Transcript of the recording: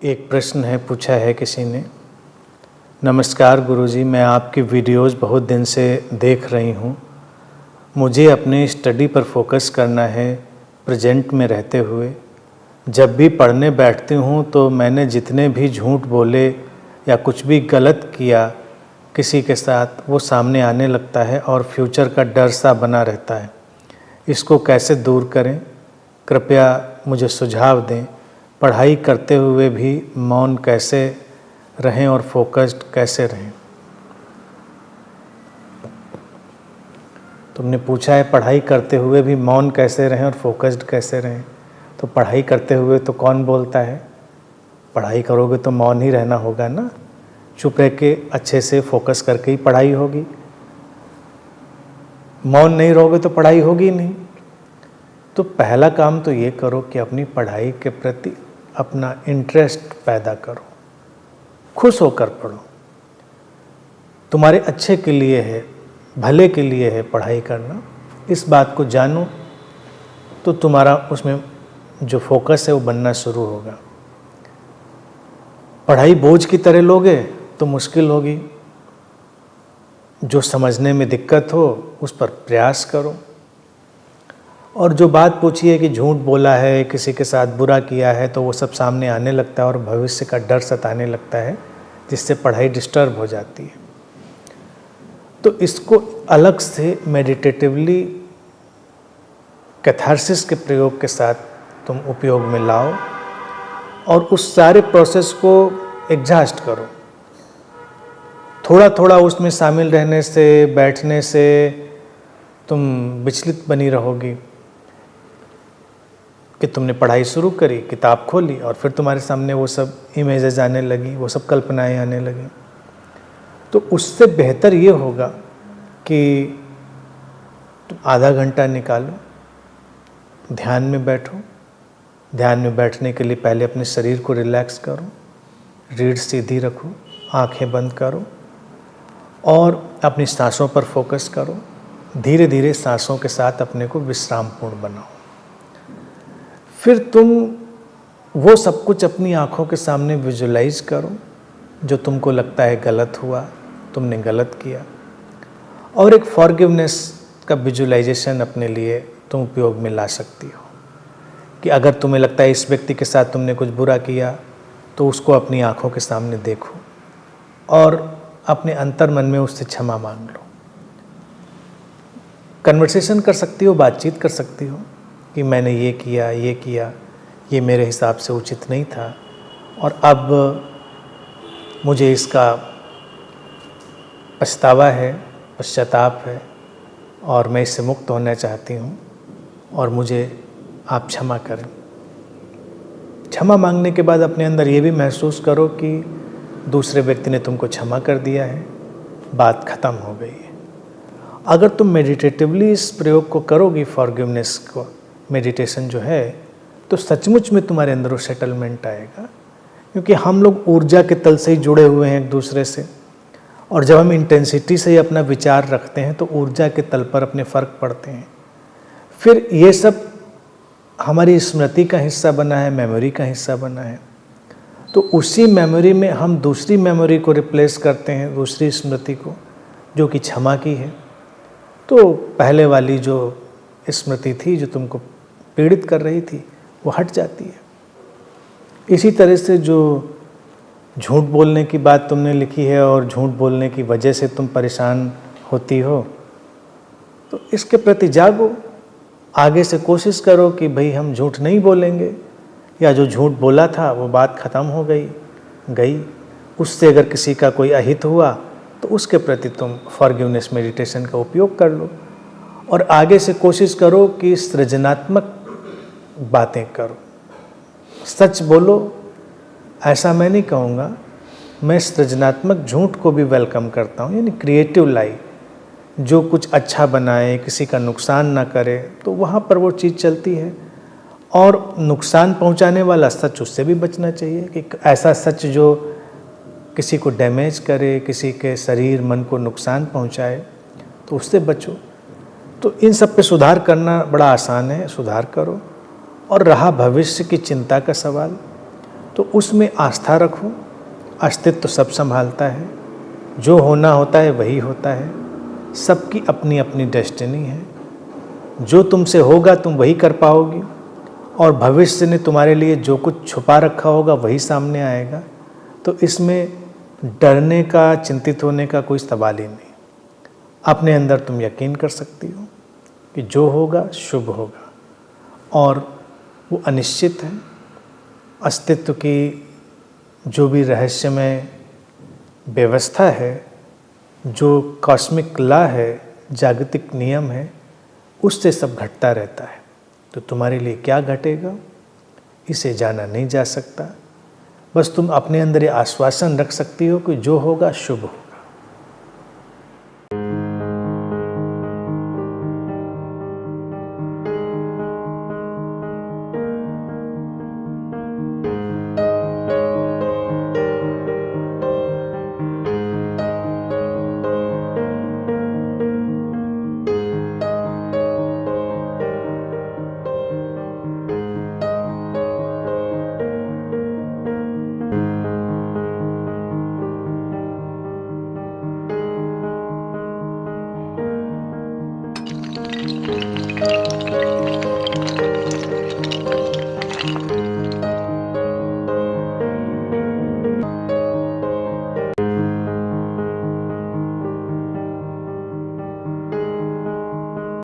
एक प्रश्न है, पूछा है किसी ने। नमस्कार गुरुजी, मैं आपकी वीडियोस बहुत दिन से देख रही हूँ। मुझे अपने स्टडी पर फोकस करना है प्रेजेंट में रहते हुए। जब भी पढ़ने बैठती हूँ तो मैंने जितने भी झूठ बोले या कुछ भी गलत किया किसी के साथ, वो सामने आने लगता है और फ्यूचर का डर सा बना रहता है। इसको कैसे दूर करें? कृपया मुझे सुझाव दें। पढ़ाई करते हुए भी मौन कैसे रहें और फोकस्ड कैसे रहें? तुमने पूछा है पढ़ाई करते हुए भी मौन कैसे रहें और फोकस्ड कैसे रहें। तो पढ़ाई करते हुए तो कौन बोलता है? पढ़ाई करोगे तो मौन ही रहना होगा ना। चुप रह के अच्छे से फोकस करके ही पढ़ाई होगी। मौन नहीं रहोगे तो पढ़ाई होगी नहीं। तो पहला काम तो ये करो कि अपनी पढ़ाई के प्रति अपना इंटरेस्ट पैदा करो, खुश होकर पढ़ो। तुम्हारे अच्छे के लिए है, भले के लिए है पढ़ाई करना। इस बात को जानो तो तुम्हारा उसमें जो फोकस है वो बनना शुरू होगा। पढ़ाई बोझ की तरह लोगे तो मुश्किल होगी। जो समझने में दिक्कत हो उस पर प्रयास करो। और जो बात पूछी है कि झूठ बोला है, किसी के साथ बुरा किया है, तो वो सब सामने आने लगता है और भविष्य का डर सताने लगता है, जिससे पढ़ाई डिस्टर्ब हो जाती है। तो इसको अलग से मेडिटेटिवली कैथारसिस के प्रयोग के साथ तुम उपयोग में लाओ और उस सारे प्रोसेस को एग्जॉस्ट करो। थोड़ा थोड़ा उसमें शामिल रहने से, बैठने से तुम विचलित बनी रहोगी कि तुमने पढ़ाई शुरू करी, किताब खोली और फिर तुम्हारे सामने वो सब इमेजेस आने लगी, वो सब कल्पनाएं आने लगी। तो उससे बेहतर ये होगा कि तुम आधा घंटा निकालो, ध्यान में बैठो। ध्यान में बैठने के लिए पहले अपने शरीर को रिलैक्स करो, रीढ़ सीधी रखो, आंखें बंद करो और अपनी सांसों पर फोकस करो। धीरे धीरे सांसों के साथ अपने को विश्रामपूर्ण बनाओ। फिर तुम वो सब कुछ अपनी आँखों के सामने विजुलाइज करो जो तुमको लगता है गलत हुआ, तुमने गलत किया। और एक फॉरगिवनेस का विजुलाइजेशन अपने लिए तुम उपयोग में ला सकती हो कि अगर तुम्हें लगता है इस व्यक्ति के साथ तुमने कुछ बुरा किया तो उसको अपनी आँखों के सामने देखो और अपने अंतर मन में उससे क्षमा मांग लो। कन्वर्सेशन कर सकती हो, बातचीत कर सकती हो कि मैंने ये किया, ये मेरे हिसाब से उचित नहीं था और अब मुझे इसका पछतावा है, पश्चाताप है और मैं इससे मुक्त होना चाहती हूँ और मुझे आप क्षमा करें। क्षमा मांगने के बाद अपने अंदर ये भी महसूस करो कि दूसरे व्यक्ति ने तुमको क्षमा कर दिया है, बात खत्म हो गई है। अगर तुम मेडिटेटिवली इस प्रयोग को करोगी, फॉरगिवनेस को, मेडिटेशन जो है, तो सचमुच में तुम्हारे अंदर वो सेटलमेंट आएगा। क्योंकि हम लोग ऊर्जा के तल से ही जुड़े हुए हैं एक दूसरे से, और जब हम इंटेंसिटी से ही अपना विचार रखते हैं तो ऊर्जा के तल पर अपने फ़र्क पड़ते हैं। फिर ये सब हमारी स्मृति का हिस्सा बना है, मेमोरी का हिस्सा बना है। तो उसी मेमोरी में हम दूसरी मेमोरी को रिप्लेस करते हैं, दूसरी स्मृति को, जो कि क्षमा की है। तो पहले वाली जो स्मृति थी जो तुमको पीड़ित कर रही थी वो हट जाती है। इसी तरह से जो झूठ बोलने की बात तुमने लिखी है और झूठ बोलने की वजह से तुम परेशान होती हो, तो इसके प्रति जागो। आगे से कोशिश करो कि भाई हम झूठ नहीं बोलेंगे, या जो झूठ बोला था वो बात ख़त्म हो गई। उससे अगर किसी का कोई अहित हुआ तो उसके प्रति तुम फॉरगिवनेस मेडिटेशन का उपयोग कर लो और आगे से कोशिश करो कि सृजनात्मक बातें करो, सच बोलो। ऐसा मैं नहीं कहूँगा, मैं सृजनात्मक झूठ को भी वेलकम करता हूँ, यानी क्रिएटिव लाई, जो कुछ अच्छा बनाए, किसी का नुकसान ना करे, तो वहाँ पर वो चीज़ चलती है। और नुकसान पहुँचाने वाला सच, उससे भी बचना चाहिए कि ऐसा सच जो किसी को डैमेज करे, किसी के शरीर मन को नुकसान पहुँचाए, तो उससे बचो। तो इन सब पे सुधार करना बड़ा आसान है, सुधार करो। और रहा भविष्य की चिंता का सवाल, तो उसमें आस्था रखो। अस्तित्व सब संभालता है, जो होना होता है वही होता है, सबकी अपनी अपनी डेस्टिनी है। जो तुमसे होगा तुम वही कर पाओगी, और भविष्य ने तुम्हारे लिए जो कुछ छुपा रखा होगा वही सामने आएगा। तो इसमें डरने का, चिंतित होने का कोई सवाल ही नहीं। अपने अंदर तुम यकीन कर सकती हो कि जो होगा शुभ होगा, और वो अनिश्चित है। अस्तित्व की जो भी रहस्यमय व्यवस्था है, जो कॉस्मिक लॉ है, जागतिक नियम है, उससे सब घटता रहता है। तो तुम्हारे लिए क्या घटेगा इसे जाना नहीं जा सकता। बस तुम अपने अंदर ये आश्वासन रख सकती हो कि जो होगा शुभ हो।